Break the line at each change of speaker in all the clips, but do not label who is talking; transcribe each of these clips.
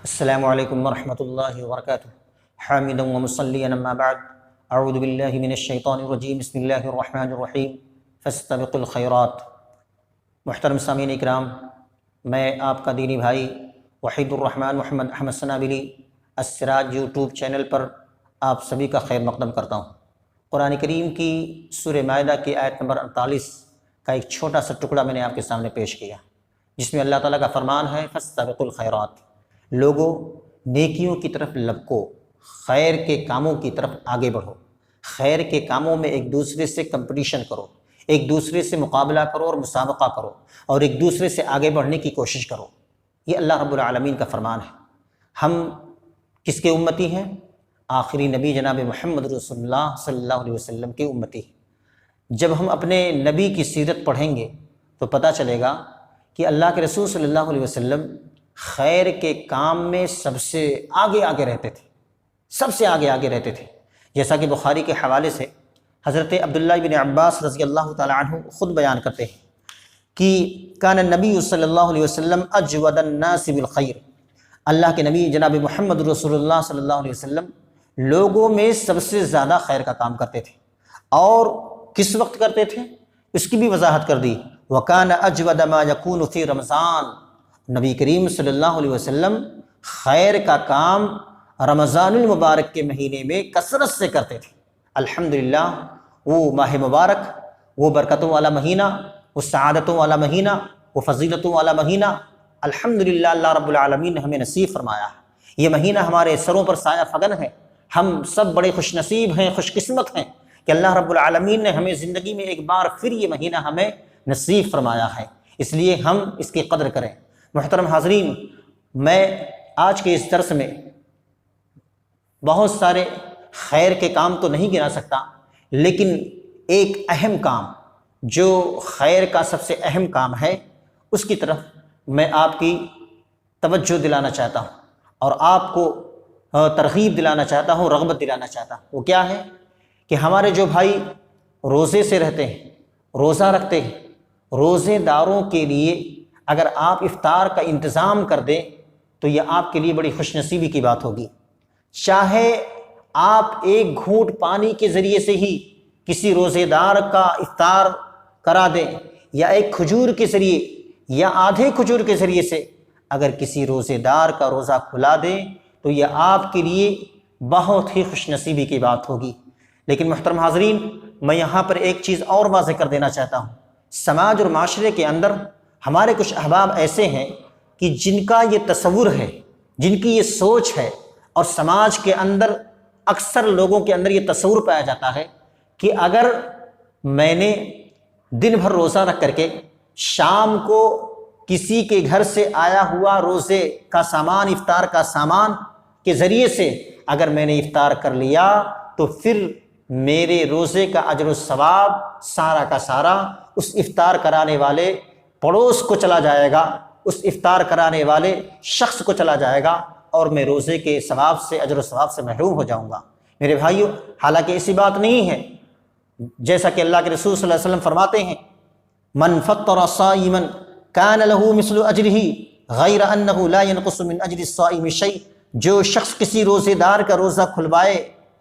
السلام علیکم ورحمۃ اللہ وبرکاتہ حامدا ومصلیا اما بعد اعوذ باللہ من الشیطان الرجیم بسم اللہ الرحمن الرحیم فاستبقوا الخیرات۔ محترم سامعین اکرام، میں آپ کا دینی بھائی وحید الرحمن محمد احمد سنابلی السراج یوٹیوب چینل پر آپ سبھی کا خیر مقدم کرتا ہوں۔ قرآن کریم کی سورہ مائدہ کی آیت نمبر 48 کا ایک چھوٹا سا ٹکڑا میں نے آپ کے سامنے پیش کیا، جس میں اللہ تعالیٰ کا فرمان ہے فاستبقوا الخیرات، لوگوں نیکیوں کی طرف لپکو، خیر کے کاموں کی طرف آگے بڑھو، خیر کے کاموں میں ایک دوسرے سے کمپٹیشن کرو، ایک دوسرے سے مقابلہ کرو اور مسابقہ کرو، اور ایک دوسرے سے آگے بڑھنے کی کوشش کرو۔ یہ اللہ رب العالمین کا فرمان ہے۔ ہم کس کے امتی ہیں؟ آخری نبی جناب محمد رسول اللہ صلی اللہ علیہ وسلم کے امتی۔ جب ہم اپنے نبی کی سیرت پڑھیں گے تو پتہ چلے گا کہ اللہ کے رسول صلی اللہ علیہ وسلم خیر کے کام میں سب سے آگے رہتے تھے، سب سے آگے رہتے تھے۔ جیسا کہ بخاری کے حوالے سے حضرت عبداللہ بن عباس رضی اللہ تعالی عنہ خود بیان کرتے ہیں کہ کان النبی صلی اللہ علیہ وسلم اجود الناس بالخیر، اللہ کے نبی جناب محمد رسول اللہ صلی اللہ علیہ وسلم لوگوں میں سب سے زیادہ خیر کا کام کرتے تھے، اور کس وقت کرتے تھے اس کی بھی وضاحت کر دی۔ وکان اجود ما یکون فی رمضان، نبی کریم صلی اللہ علیہ وسلم خیر کا کام رمضان المبارک کے مہینے میں کثرت سے کرتے تھے۔ الحمدللہ، وہ ماہ مبارک، وہ برکتوں والا مہینہ، وہ سعادتوں والا مہینہ، وہ فضیلتوں والا مہینہ، الحمدللہ اللہ رب العالمین نے ہمیں نصیب فرمایا ہے۔ یہ مہینہ ہمارے سروں پر سایہ فگن ہے۔ ہم سب بڑے خوش نصیب ہیں، خوش قسمت ہیں کہ اللہ رب العالمین نے ہمیں زندگی میں ایک بار پھر یہ مہینہ ہمیں نصیب فرمایا ہے، اس لیے ہم اس کی قدر کریں۔ محترم حاضرین، میں آج کے اس درس میں بہت سارے خیر کے کام تو نہیں گنا سکتا، لیکن ایک اہم کام جو خیر کا سب سے اہم کام ہے اس کی طرف میں آپ کی توجہ دلانا چاہتا ہوں اور آپ کو ترغیب دلانا چاہتا ہوں، رغبت دلانا چاہتا ہوں۔ وہ کیا ہے کہ ہمارے جو بھائی روزے سے رہتے ہیں، روزہ رکھتے ہیں، روزے داروں کے لیے اگر آپ افطار کا انتظام کر دیں تو یہ آپ کے لیے بڑی خوش نصیبی کی بات ہوگی۔ چاہے آپ ایک گھونٹ پانی کے ذریعے سے ہی کسی روزے دار کا افطار کرا دیں، یا ایک کھجور کے ذریعے یا آدھے کھجور کے ذریعے سے اگر کسی روزے دار کا روزہ کھلا دیں تو یہ آپ کے لیے بہت ہی خوش نصیبی کی بات ہوگی۔ لیکن محترم حاضرین، میں یہاں پر ایک چیز اور واضح کر دینا چاہتا ہوں۔ سماج اور معاشرے کے اندر ہمارے کچھ احباب ایسے ہیں کہ جن کا یہ تصور ہے، جن کی یہ سوچ ہے، اور سماج کے اندر اکثر لوگوں کے اندر یہ تصور پایا جاتا ہے کہ اگر میں نے دن بھر روزہ رکھ کر کے شام کو کسی کے گھر سے آیا ہوا روزے کا سامان، افطار کا سامان کے ذریعے سے اگر میں نے افطار کر لیا تو پھر میرے روزے کا اجر و ثواب سارا کا سارا اس افطار کرانے والے پڑوس کو چلا جائے گا، اس افطار کرانے والے شخص کو چلا جائے گا، اور میں روزے کے ثواب سے، اجر و ثواب سے محروم ہو جاؤں گا۔ میرے بھائیو، حالانکہ ایسی بات نہیں ہے۔ جیسا کہ اللہ کے رسول صلی اللہ علیہ وسلم فرماتے ہیں من فطر صائما کان له مثل اجرہ غیر انہ لا ينقص من اجر الصائم شیء، جو شخص کسی روزے دار کا روزہ کھلوائے،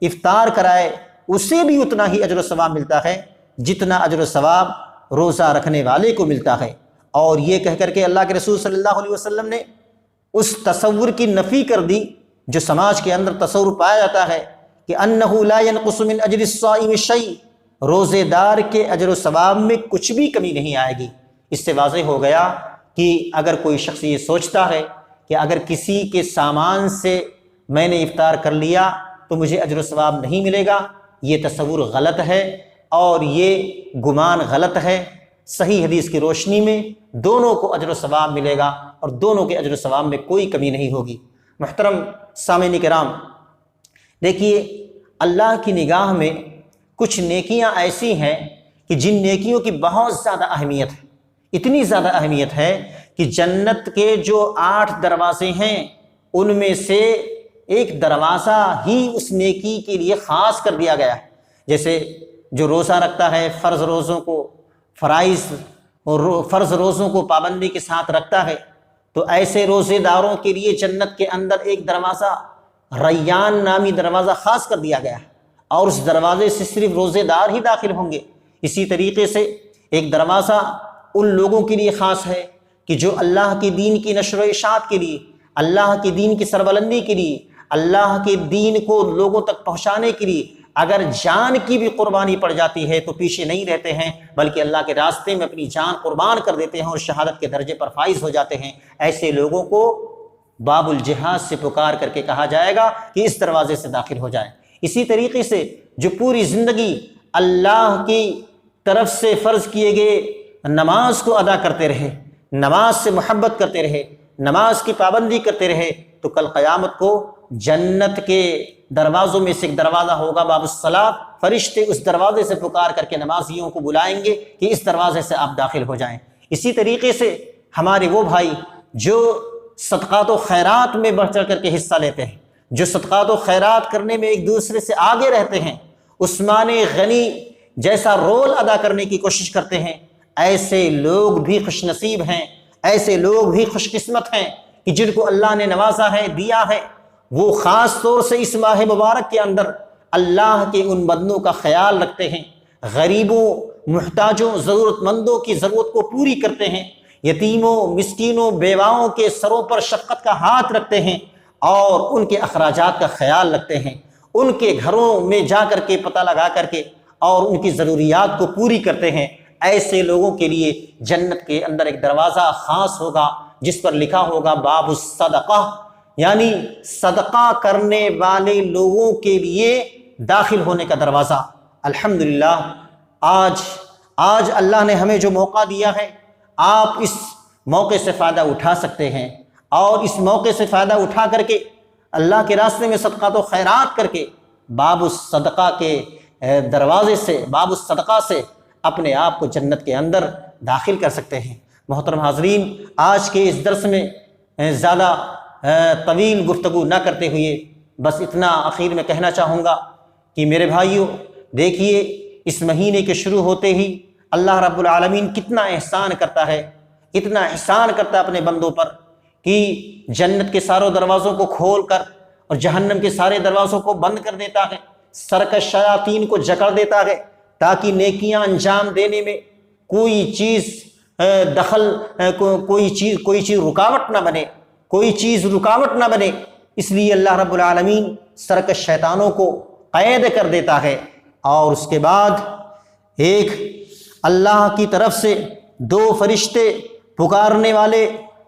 افطار کرائے، اسے بھی اتنا ہی اجر و ثواب ملتا ہے جتنا اجر و ثواب روزہ رکھنے والے کو ملتا ہے۔ اور یہ کہہ کر کے اللہ کے رسول صلی اللہ علیہ وسلم نے اس تصور کی نفی کر دی جو سماج کے اندر تصور پایا جاتا ہے کہ انہ لا ينقص من اجر الصائم شیء، روزے دار کے اجر و ثواب میں کچھ بھی کمی نہیں آئے گی۔ اس سے واضح ہو گیا کہ اگر کوئی شخص یہ سوچتا ہے کہ اگر کسی کے سامان سے میں نے افطار کر لیا تو مجھے اجر و ثواب نہیں ملے گا، یہ تصور غلط ہے اور یہ گمان غلط ہے۔ صحیح حدیث کی روشنی میں دونوں کو اجر و ثواب ملے گا، اور دونوں کے اجر و ثواب میں کوئی کمی نہیں ہوگی۔ محترم سامعین کرام، دیکھیے، اللہ کی نگاہ میں کچھ نیکیاں ایسی ہیں کہ جن نیکیوں کی بہت زیادہ اہمیت ہے، اتنی زیادہ اہمیت ہے کہ جنت کے جو 8 دروازے ہیں ان میں سے ایک دروازہ ہی اس نیکی کے لیے خاص کر دیا گیا ہے۔ جیسے جو روزہ رکھتا ہے، فرض روزوں کو پابندی کے ساتھ رکھتا ہے، تو ایسے روزے داروں کے لیے جنت کے اندر ایک دروازہ ریان نامی دروازہ خاص کر دیا گیا ہے، اور اس دروازے سے صرف روزے دار ہی داخل ہوں گے۔ اسی طریقے سے ایک دروازہ ان لوگوں کے لیے خاص ہے کہ جو اللہ کے دین کی نشر و اشاعت کے لیے، اللہ کے دین کی سربلندی کے لیے، اللہ کے دین کو لوگوں تک پہنچانے کے لیے اگر جان کی بھی قربانی پڑ جاتی ہے تو پیچھے نہیں رہتے ہیں، بلکہ اللہ کے راستے میں اپنی جان قربان کر دیتے ہیں اور شہادت کے درجے پر فائز ہو جاتے ہیں۔ ایسے لوگوں کو باب الجہاد سے پکار کر کے کہا جائے گا کہ اس دروازے سے داخل ہو جائیں۔ اسی طریقے سے جو پوری زندگی اللہ کی طرف سے فرض کیے گئے نماز کو ادا کرتے رہے، نماز سے محبت کرتے رہے، نماز کی پابندی کرتے رہے، تو کل قیامت کو جنت کے دروازوں میں سے ایک دروازہ ہوگا باب الصلاۃ، فرشتے اس دروازے سے پکار کر کے نمازیوں کو بلائیں گے کہ اس دروازے سے آپ داخل ہو جائیں۔ اسی طریقے سے ہمارے وہ بھائی جو صدقات و خیرات میں بڑھ چڑھ کر کے حصہ لیتے ہیں، جو صدقات و خیرات کرنے میں ایک دوسرے سے آگے رہتے ہیں، عثمان غنی جیسا رول ادا کرنے کی کوشش کرتے ہیں، ایسے لوگ بھی خوش نصیب ہیں، ایسے لوگ بھی خوش قسمت ہیں کہ جن کو اللہ نے نوازا ہے، دیا ہے۔ وہ خاص طور سے اس ماہ مبارک کے اندر اللہ کے ان بندوں کا خیال رکھتے ہیں، غریبوں، محتاجوں، ضرورت مندوں کی ضرورت کو پوری کرتے ہیں، یتیموں، مسکینوں، بیواؤں کے سروں پر شفقت کا ہاتھ رکھتے ہیں اور ان کے اخراجات کا خیال رکھتے ہیں، ان کے گھروں میں جا کر کے پتہ لگا کر کے اور ان کی ضروریات کو پوری کرتے ہیں۔ ایسے لوگوں کے لیے جنت کے اندر ایک دروازہ خاص ہوگا جس پر لکھا ہوگا باب الصدقہ، یعنی صدقہ کرنے والے لوگوں کے لیے داخل ہونے کا دروازہ۔ الحمدللہ آج اللہ نے ہمیں جو موقع دیا ہے، آپ اس موقع سے فائدہ اٹھا سکتے ہیں، اور اس موقع سے فائدہ اٹھا کر کے اللہ کے راستے میں صدقات و خیرات کر کے باب الصدقہ کے دروازے سے، باب الصدقہ سے اپنے آپ کو جنت کے اندر داخل کر سکتے ہیں۔ محترم حاضرین، آج کے اس درس میں زیادہ طویل گفتگو نہ کرتے ہوئے بس اتنا آخر میں کہنا چاہوں گا کہ میرے بھائیوں، دیکھیے اس مہینے کے شروع ہوتے ہی اللہ رب العالمین کتنا احسان کرتا ہے، اتنا احسان کرتا ہے اپنے بندوں پر کہ جنت کے ساروں دروازوں کو کھول کر اور جہنم کے سارے دروازوں کو بند کر دیتا ہے، سرکش شیاطین کو جکڑ دیتا ہے تاکہ نیکیاں انجام دینے میں کوئی چیز کوئی چیز رکاوٹ نہ بنے، کوئی چیز رکاوٹ نہ بنے۔ اس لیے اللہ رب العالمین سرکش شیطانوں کو قید کر دیتا ہے، اور اس کے بعد ایک اللہ کی طرف سے 2 فرشتے پکارنے والے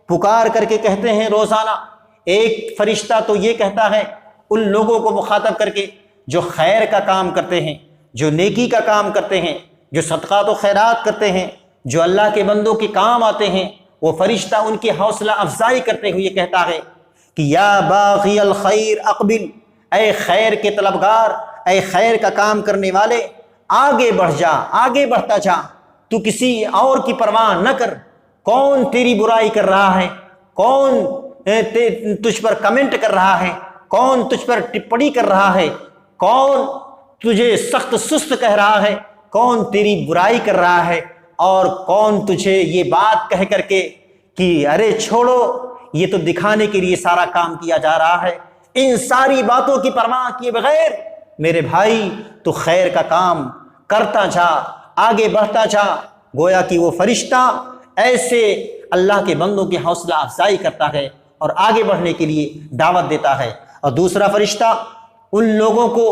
پکار کر کے کہتے ہیں روزانہ۔ ایک فرشتہ تو یہ کہتا ہے ان لوگوں کو مخاطب کر کے جو خیر کا کام کرتے ہیں، جو نیکی کا کام کرتے ہیں، جو صدقات و خیرات کرتے ہیں، جو اللہ کے بندوں کے کام آتے ہیں، وہ فرشتہ ان کی حوصلہ افزائی کرتے ہوئے کہتا ہے کہ یا باغی الخیر اقبل، اے خیر کے طلبگار، اے خیر کا کام کرنے والے، آگے بڑھ جا، آگے بڑھتا جا، تو کسی اور کی پرواہ نہ کر۔ کون تیری برائی کر رہا ہے، کون تجھ پر کمنٹ کر رہا ہے، کون تجھ پر ٹپڑی کر رہا ہے، کون تجھے سخت سست کہہ رہا ہے، کون تیری برائی کر رہا ہے، اور کون تجھے یہ بات کہہ کر کے کہ ارے چھوڑو، یہ تو دکھانے کے لیے سارا کام کیا جا رہا ہے۔ ان ساری باتوں کی پرواہ کیے بغیر میرے بھائی تو خیر کا کام کرتا جا، آگے بڑھتا جا۔ گویا کہ وہ فرشتہ ایسے اللہ کے بندوں کی حوصلہ افزائی کرتا ہے اور آگے بڑھنے کے لیے دعوت دیتا ہے، اور دوسرا فرشتہ ان لوگوں کو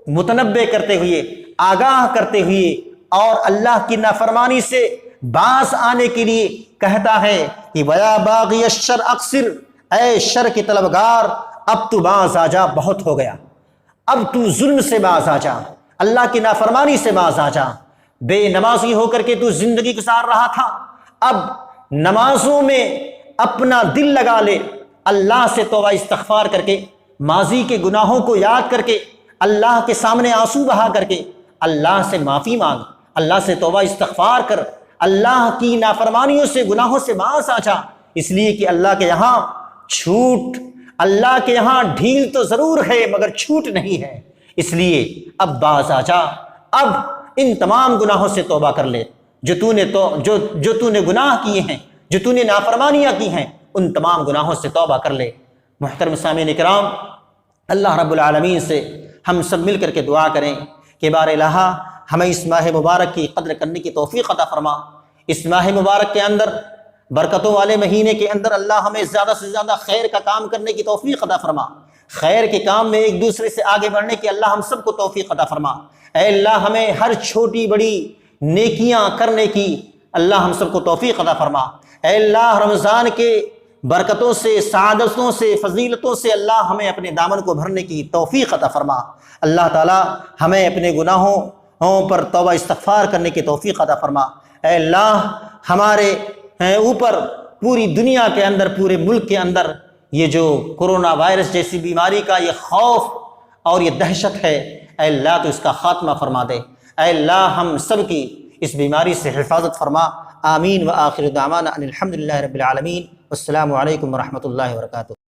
متنبہ کرتے ہوئے، آگاہ کرتے ہوئے اور اللہ کی نافرمانی سے باز آنے کے لیے کہتا ہے کہ وَيَا بَاغِيَ الشَّرِّ اقصر، اے شر کے طلبگار اب تو باز آ جا، بہت ہو گیا، اب تو ظلم سے باز آ جا، اللہ کی نافرمانی سے باز آ جا۔ بے نمازی ہو کر کے تو زندگی گزار رہا تھا، اب نمازوں میں اپنا دل لگا لے، اللہ سے توبہ استغفار کر کے، ماضی کے گناہوں کو یاد کر کے، اللہ کے سامنے آنسو بہا کر کے اللہ سے معافی مانگ، اللہ سے توبہ استغفار کر، اللہ کی نافرمانیوں سے، گناہوں سے باز آ جا۔ اس لیے کہ اللہ کے یہاں چھوٹ، اللہ کے یہاں ڈھیل تو ضرور ہے مگر چھوٹ نہیں ہے۔ اس لیے اب باز آ جا، اب ان تمام گناہوں سے توبہ کر لے جو تو نے گناہ کیے ہیں، جو تو نے نافرمانیاں کی ہیں، ان تمام گناہوں سے توبہ کر لے۔ محترم سامعین کرام، اللہ رب العالمین سے ہم سب مل کر کے دعا کریں کہ بار الہ ہمیں اس ماہ مبارک کی قدر کرنے کی توفیق عطا فرما۔ اس ماہ مبارک کے اندر، برکتوں والے مہینے کے اندر اللہ ہمیں زیادہ سے زیادہ خیر کا کام کرنے کی توفیق عطا فرما۔ خیر کے کام میں ایک دوسرے سے آگے بڑھنے کی اللہ ہم سب کو توفیق عطا فرما۔ اے اللہ ہمیں ہر چھوٹی بڑی نیکیاں کرنے کی اللہ ہم سب کو توفیق عطا فرما۔ اے اللہ رمضان کے برکتوں سے، سعادتوں سے، فضیلتوں سے اللہ ہمیں اپنے دامن کو بھرنے کی توفیق عطا فرما۔ اللہ تعالی ہمیں اپنے گناہوں پر توبہ استغفار کرنے کی توفیق عطا فرما۔ اے اللہ ہمارے اوپر پوری دنیا کے اندر، پورے ملک کے اندر یہ جو کرونا وائرس جیسی بیماری کا یہ خوف اور یہ دہشت ہے، اے اللہ تو اس کا خاتمہ فرما دے۔ اے اللہ ہم سب کی اس بیماری سے حفاظت فرما۔ آمین۔ وآخر دعوانا ان الحمد للہ رب العالمین۔ السلام علیکم ورحمۃ اللہ وبرکاتہ۔